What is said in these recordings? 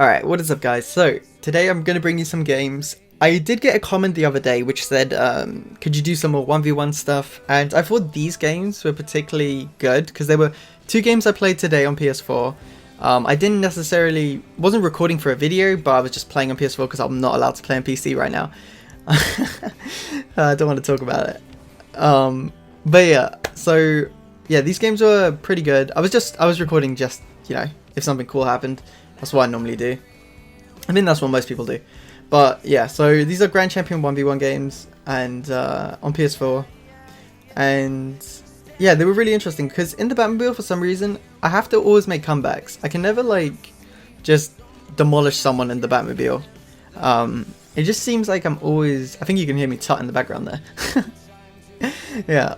Alright, what is up guys? So, today I'm going to bring you some games. I did get a comment the other day which said, could you do some more 1v1 stuff? And I thought these games were particularly good because there were two games I played today on PS4. I didn't necessarily, wasn't recording for a video, but I was just playing on PS4 because I'm not allowed to play on PC right now. I don't want to talk about it. But yeah, so yeah, these games were pretty good. I was recording just, you know, if something cool happened. That's what I normally do. I think that's what most people do. But yeah, so these are Grand Champion 1v1 games and on PS4. And yeah, they were really interesting because in the Batmobile, for some reason, I have to always make comebacks. I can never like just demolish someone in the Batmobile. It just seems like I'm always... I think you can hear me tut in the background there. Yeah,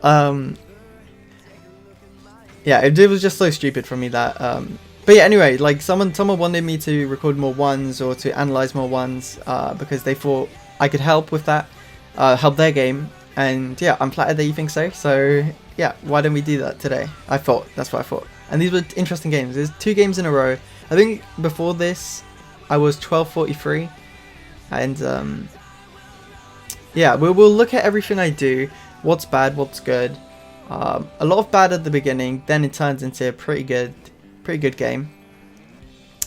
yeah, it was just so stupid for me that... But yeah, anyway, like someone wanted me to record more ones or to analyze more ones because they thought I could help with that, help their game, and yeah, I'm flattered that you think so. So yeah, why don't we do that today? That's what I thought. And these were interesting games. There's 2 games in a row. I think before this, I was 1243, and yeah, we'll look at everything I do, what's bad, what's good. A lot of bad at the beginning, then it turns into a pretty good game.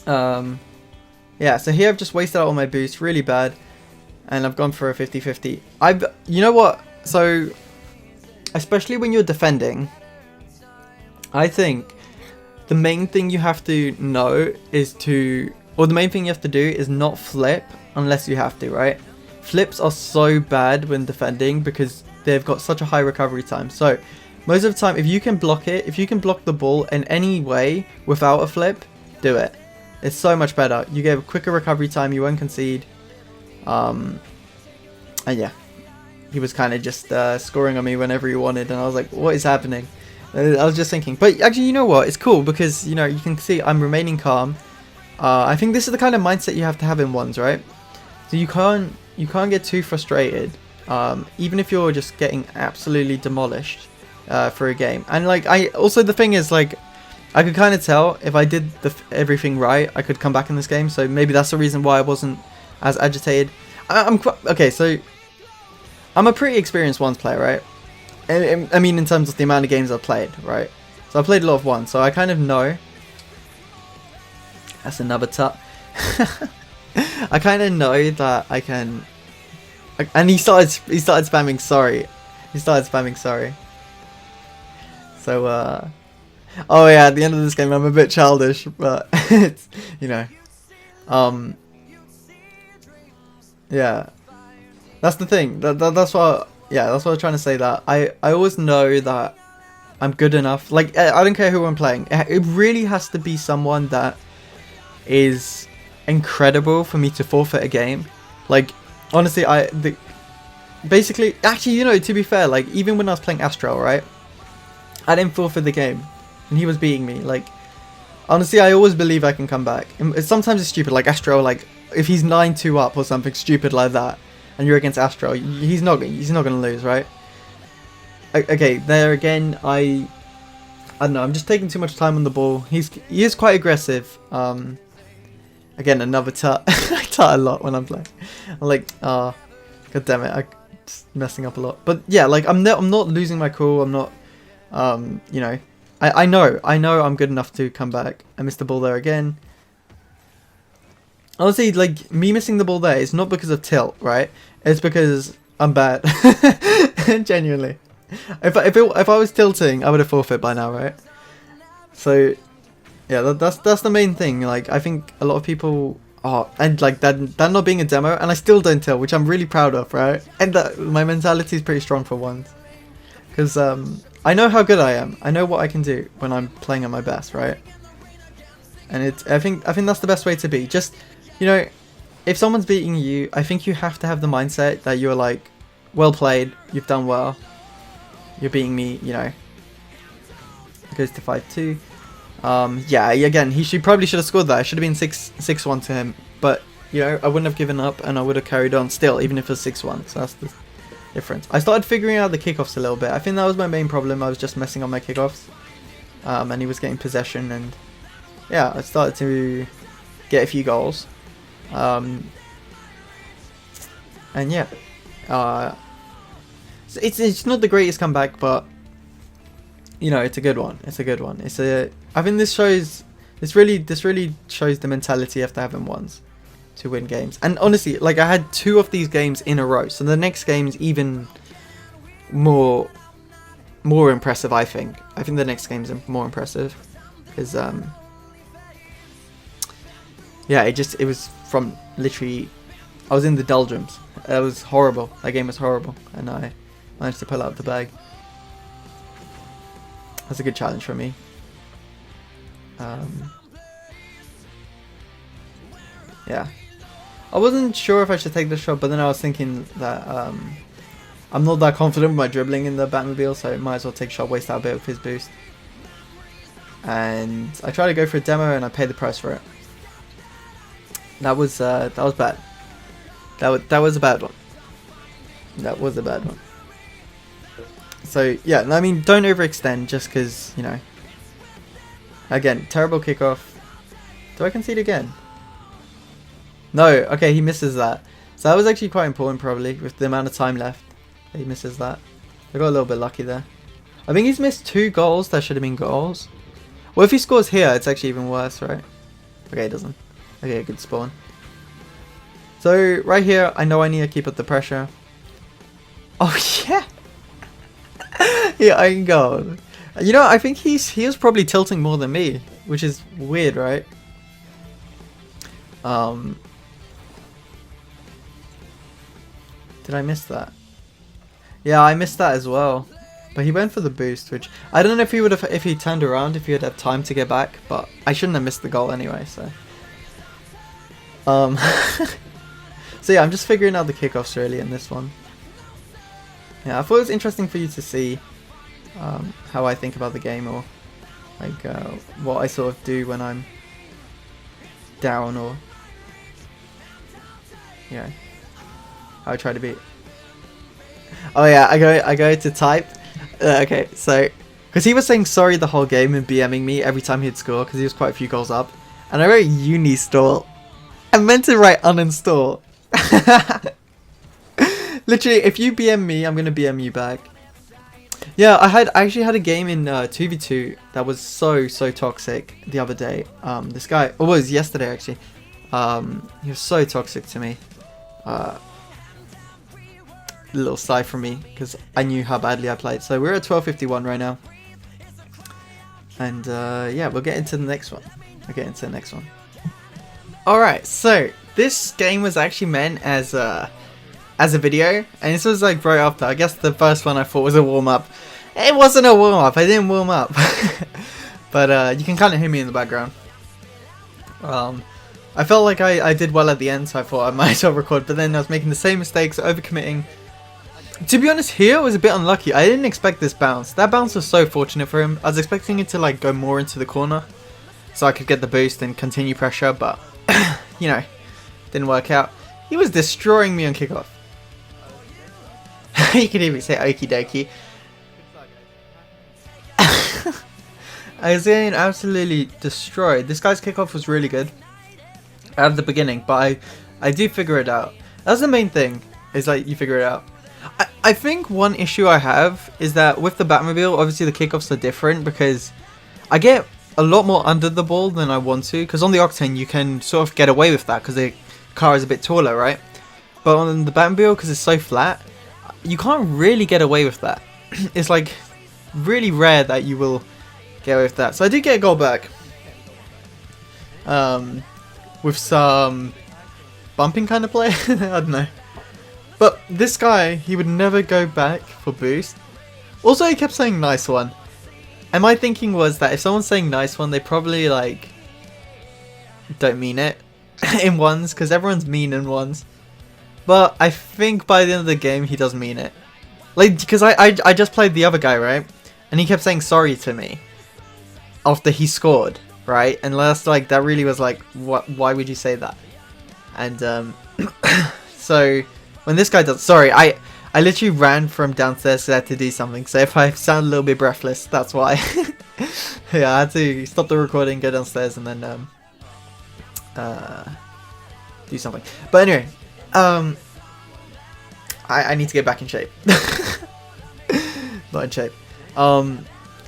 Yeah, so here I've just wasted out all my boost really bad, and I've gone for a 50-50. You know what, so especially when you're defending, I think the main thing you have to know is the main thing you have to do is not flip unless you have to, right? Flips are so bad when defending because they've got such a high recovery time. So most of the time, if you can block it, if you can block the ball in any way without a flip, do it. It's so much better. You get a quicker recovery time, you won't concede. And yeah, he was kind of just scoring on me whenever he wanted, and I was like, what is happening? I was just thinking, but actually, you know what? It's cool because, you know, you can see I'm remaining calm. I think this is the kind of mindset you have to have in ones, right? So you can't get too frustrated, even if you're just getting absolutely demolished. For a game. And like the thing is, like, I could kind of tell if I did everything right, I could come back in this game, so maybe that's the reason why I wasn't as agitated. Okay, so I'm a pretty experienced ones player, right? I mean, in terms of the amount of games I've played, right? So I played a lot of ones, so I kind of know. That's another tut. I kind of know that I can. And he started spamming sorry. So, oh yeah, at the end of this game I'm a bit childish, but it's, you know, yeah, that's the thing, that's what I was trying to say, that I always know that I'm good enough, like, I don't care who I'm playing, it really has to be someone that is incredible for me to forfeit a game. Like, honestly, basically, actually, you know, to be fair, like, even when I was playing Astral, right? I didn't forfeit the game, and he was beating me. Like, honestly, I always believe I can come back. Sometimes it's stupid, like Astro. Like, if he's 9-2 up or something stupid like that, and you're against Astro, he's not gonna lose, right? Okay, there again, I don't know. I'm just taking too much time on the ball. He is quite aggressive. Again, another tut. I tut a lot when I'm playing. I'm like, god damn it, I'm just messing up a lot. But yeah, like I'm not losing my cool. I'm not. You know, I know I'm good enough to come back. I missed the ball there again. Honestly, like, me missing the ball there is not because of tilt, right? It's because I'm bad. Genuinely. If I was tilting, I would have forfeit by now, right? So yeah, that's the main thing. Like, I think a lot of people and like that not being a demo, and I still don't tilt, which I'm really proud of, right? And my mentality is pretty strong for once, because I know how good I am. I know what I can do when I'm playing at my best, right? And I think that's the best way to be. Just, you know, if someone's beating you, I think you have to have the mindset that you're like, well played, you've done well, you're beating me, you know. It goes to 5-2. Yeah, again, probably should have scored that. I should have been 6-1 to him, but you know, I wouldn't have given up, and I would have carried on still, even if it was 6-1. So that's the difference. I started figuring out the kickoffs a little bit. I think that was my main problem. I was just messing on my kickoffs, and he was getting possession, and yeah, I started to get a few goals. And yeah, it's not the greatest comeback, but you know, it's a good one. It's a good one. I think this really shows the mentality you have to have in ones to win games. And honestly, like, I had 2 of these games in a row, so the next game's even more impressive. I think the next game's more impressive because yeah, it was from literally, I was in the doldrums. It was horrible. That game was horrible, and I managed to pull out the bag. That's a good challenge for me. Yeah, I wasn't sure if I should take the shot, but then I was thinking that I'm not that confident with my dribbling in the Batmobile, so I might as well take a shot, waste out a bit of his boost. And I tried to go for a demo, and I paid the price for it. That was bad. That was a bad one. That was a bad one. So yeah, I mean, don't overextend just because, you know. Again, terrible kickoff. Do I concede again? No. Okay, he misses that. So that was actually quite important, probably, with the amount of time left. He misses that. I got a little bit lucky there. I think he's missed 2 goals that should have been goals. Well, if he scores here, it's actually even worse, right? Okay, he doesn't. Okay, good spawn. So right here, I know I need to keep up the pressure. Oh yeah. Yeah, I can go. You know, I think he is probably tilting more than me, which is weird, right? Did I miss that? Yeah, I missed that as well. But he went for the boost, which I don't know if he would have, if he turned around, if he would have time to get back. But I shouldn't have missed the goal anyway. So, so yeah, I'm just figuring out the kickoffs really in this one. Yeah, I thought it was interesting for you to see how I think about the game, or like what I sort of do when I'm down, or yeah, how I try to be. Oh yeah, I go to type. Okay, so because he was saying sorry the whole game and BMing me every time he'd score because he was quite a few goals up, and I wrote uninstall. I meant to write uninstall. Literally, if you BM me, I'm gonna BM you back. Yeah, I actually had a game in 2v2 that was so toxic the other day. This guy, oh, it was yesterday actually. He was so toxic to me. A little sigh from me because I knew how badly I played. So we're at 12:51 right now, and yeah, we'll get into the next one. Alright, so this game was actually meant as a video, and this was like right after. I guess the first one I thought was a warm-up. It wasn't a warm-up, I didn't warm up. But you can kind of hear me in the background. I felt like I did well at the end, so I thought I might as well record, but then I was making the same mistakes, overcommitting. To be honest, here I was a bit unlucky. I didn't expect this bounce. That bounce was so fortunate for him. I was expecting it to like go more into the corner so I could get the boost and continue pressure, but you know, didn't work out. He was destroying me on kickoff. You could even say okie dokie. I was getting absolutely destroyed. This guy's kickoff was really good at the beginning, but I do figure it out. That's the main thing, is like you figure it out. I think one issue I have is that with the Batmobile, obviously the kickoffs are different because I get a lot more under the ball than I want to, because on the Octane you can sort of get away with that because the car is a bit taller, right? But on the Batmobile, because it's so flat, you can't really get away with that. It's like really rare that you will get away with that. So I did get a goal back with some bumping kind of play. I don't know. But this guy, he would never go back for boost. Also, he kept saying nice one. And my thinking was that if someone's saying nice one, they probably like don't mean it in ones, because everyone's mean in ones. But I think by the end of the game, he does mean it. Like, because I just played the other guy, right? And he kept saying sorry to me after he scored, right? And last, like, that really was like, what? Why would you say that? And so when this guy does, sorry, I literally ran from downstairs because I had to do something. So if I sound a little bit breathless, that's why. Yeah, I had to stop the recording, go downstairs, and then do something. But anyway, I need to get back in shape. Not in shape.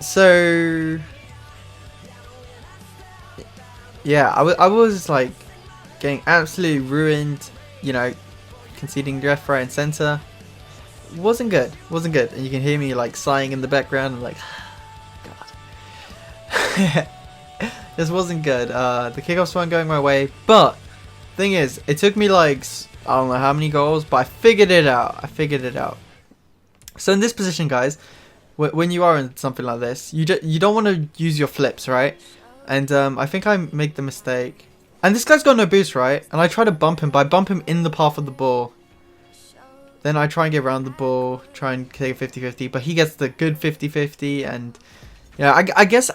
So yeah, I was like getting absolutely ruined, you know, conceding left, right and center. Wasn't good, and you can hear me like sighing in the background. I'm like, God. This wasn't good. The kickoffs weren't going my way, but thing is, it took me like, I don't know how many goals, but I figured it out. So in this position, guys, when you are in something like this, you don't want to use your flips, right? And I think I make the mistake. And this guy's got no boost, right? And I try to bump him, but I bump him in the path of the ball. Then I try and get around the ball, try and take a 50-50, but he gets the good 50-50, and yeah, I guess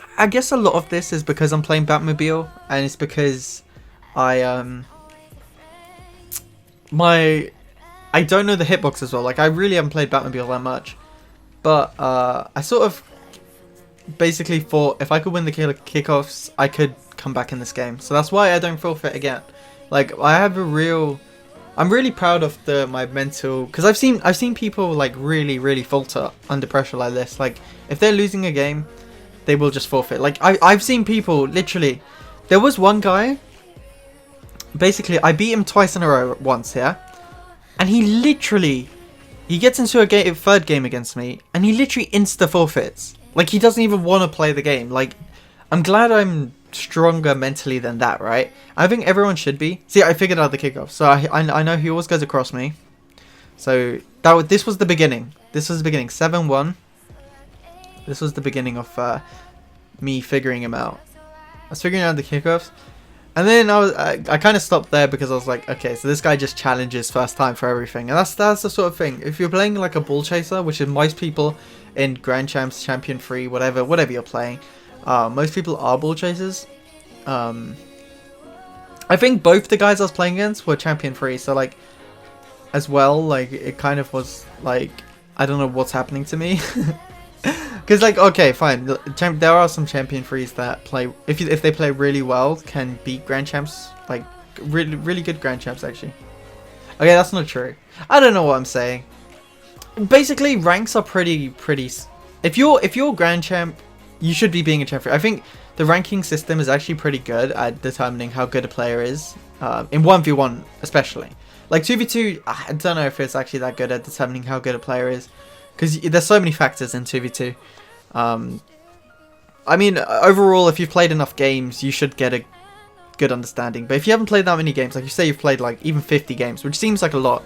a lot of this is because I'm playing Batmobile, and it's because I don't know the hitbox as well. Like, I really haven't played Batmobile that much, but I sort of basically thought if I could win the kickoffs, I could come back in this game. So that's why I don't forfeit again. Like, I'm really proud of my mental, because I've seen people like really falter under pressure like this. Like, if they're losing a game, they will just forfeit. Like, I've seen people literally. There was one guy. Basically, I beat him twice in a row once, yeah, and he gets into a third game against me, and he literally insta forfeits. Like, he doesn't even want to play the game. Like, I'm glad I'm stronger mentally than that, right? I think everyone should be. See, I figured out the kickoff, so I know he always goes across me. So this was the beginning. 7-1. This was the beginning of me figuring him out. I was figuring out the kickoffs, and then I kind of stopped there because I was like, okay, so this guy just challenges first time for everything, and that's the sort of thing. If you're playing like a ball chaser, which is most people in Grand Champs, Champion 3, whatever you're playing, most people are ball chasers. I think both the guys I was playing against were Champion 3, so like, as well, like, it kind of was like, I don't know what's happening to me. Because, like, okay, fine, there are some Champion 3s that play, if they play really well, can beat Grand Champs, like, really good Grand Champs, actually. Okay, that's not true. I don't know what I'm saying. Basically, ranks are pretty. If you're Grand Champ, you should be being a champion. I think the ranking system is actually pretty good at determining how good a player is, in 1v1 especially. Like 2v2, I don't know if it's actually that good at determining how good a player is, because there's so many factors in 2v2. I mean, overall, if you've played enough games, you should get a good understanding. But if you haven't played that many games, like you say you've played like even 50 games, which seems like a lot,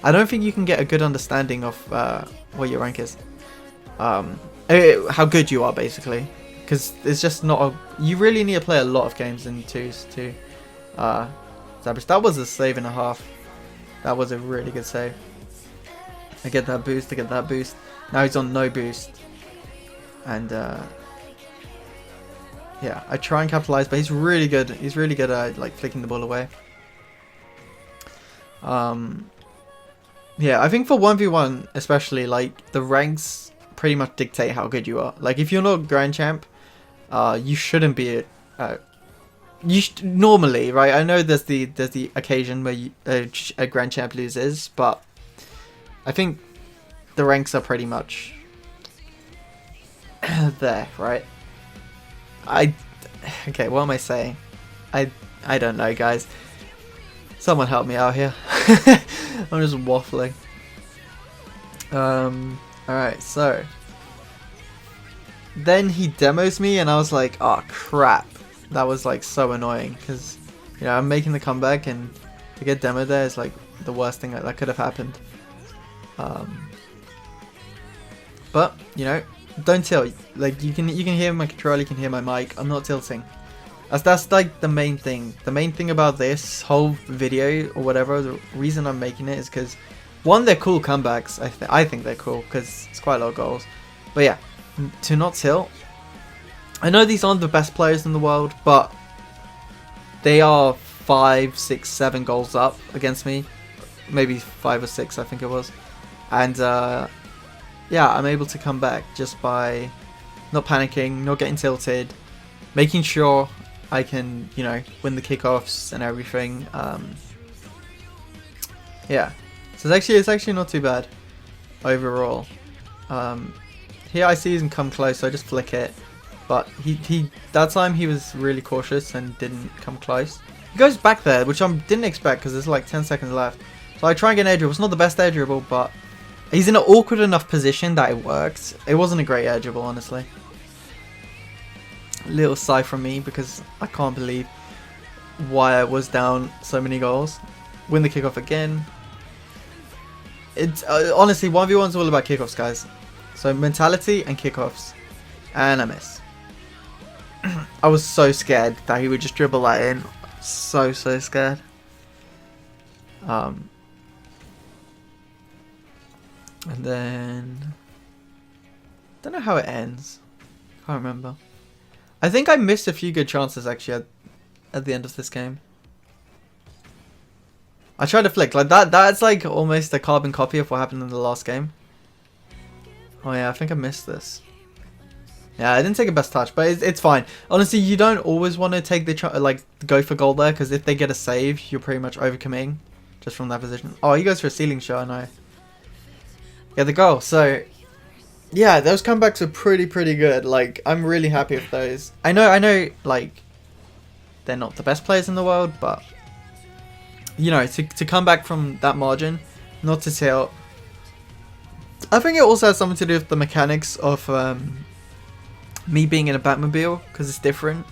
I don't think you can get a good understanding of what your rank is. How good you are, basically. Because it's just not you really need to play a lot of games in 2s to establish. That was a save and a half. That was a really good save. I get that boost. Now he's on no boost. And yeah, I try and capitalize, but he's really good. He's really good at like flicking the ball away. Yeah, I think for 1v1 especially, like, the ranks pretty much dictate how good you are. Like, if you're not Grand Champ, you shouldn't be normally, right? I know there's the occasion where a Grand Champ loses, but I think the ranks are pretty much there, right? Okay, what am I saying? I don't know, guys. Someone help me out here. I'm just waffling. Alright, so then he demos me, and I was like, oh crap. That was like so annoying, because, you know, I'm making the comeback, and to get demoed there is like the worst thing that could have happened. But, you know, don't tilt. Like, you can hear my controller, you can hear my mic. I'm not tilting. That's like the main thing. The main thing about this whole video or whatever, the reason I'm making it is because, one, they're cool comebacks. I think they're cool because it's quite a lot of goals. But yeah, to not tilt. I know these aren't the best players in the world, but they are 5, 6, 7 goals up against me. Maybe 5 or 6, I think it was. And yeah, I'm able to come back just by not panicking, not getting tilted, making sure I can, you know, win the kickoffs and everything. Yeah, so it's actually not too bad overall. Here I see him come close, so I just flick it. But he that time he was really cautious and didn't come close. He goes back there, which I didn't expect because there's like 10 seconds left. So I try and get an air dribble. It's not the best air dribble, but he's in an awkward enough position that it worked. It wasn't a great air dribble, honestly. A little sigh from me because I can't believe why I was down so many goals. Win the kickoff again. It's honestly 1v1 is all about kickoffs, guys. So mentality and kickoffs, and I miss. I was so scared that he would just dribble that in. So scared. And then don't know how it ends. Can't remember. I think I missed a few good chances actually at the end of this game. I tried to flick like that. That's like almost a carbon copy of what happened in the last game. Oh yeah, I think I missed this. Yeah, I didn't take a best touch, but it's fine. Honestly, you don't always want to take the go for goal there, because if they get a save, you're pretty much overcommitting just from that position. Oh, he goes for a ceiling shot, I know. Yeah, the goal. So yeah, those comebacks are pretty good. Like, I'm really happy with those. I know, like, they're not the best players in the world, but you know, to come back from that margin, not to tilt. I think it also has something to do with the mechanics of me being in a Batmobile, because it's different.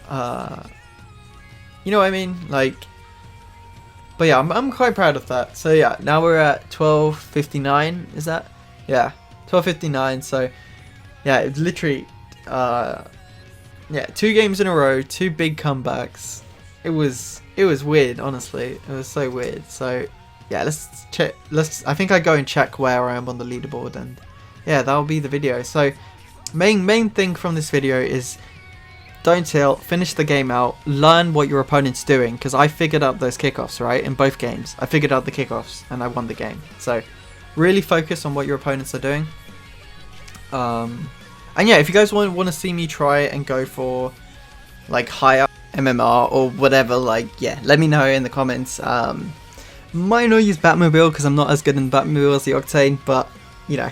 You know what I mean? Like, but yeah, I'm quite proud of that. So yeah, now we're at 12:59. Is that? Yeah, 12:59. So yeah, it's literally yeah, 2 games in a row, 2 big comebacks. It was weird, honestly. It was so weird. So yeah, let's check. I think I go and check where I am on the leaderboard, and yeah, that'll be the video. So main thing from this video is don't tilt, finish the game out, learn what your opponent's doing, because I figured out those kickoffs, right? In both games, I figured out the kickoffs and I won the game. So really focus on what your opponents are doing. And yeah, if you guys want to see me try and go for like higher MMR or whatever, like, yeah, let me know in the comments. Might not use Batmobile because I'm not as good in Batmobile as the Octane, but you know,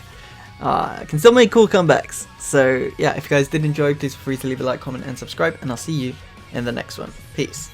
I can still make cool comebacks. So yeah, if you guys did enjoy, please feel free to leave a like, comment and subscribe, and I'll see you in the next one. Peace.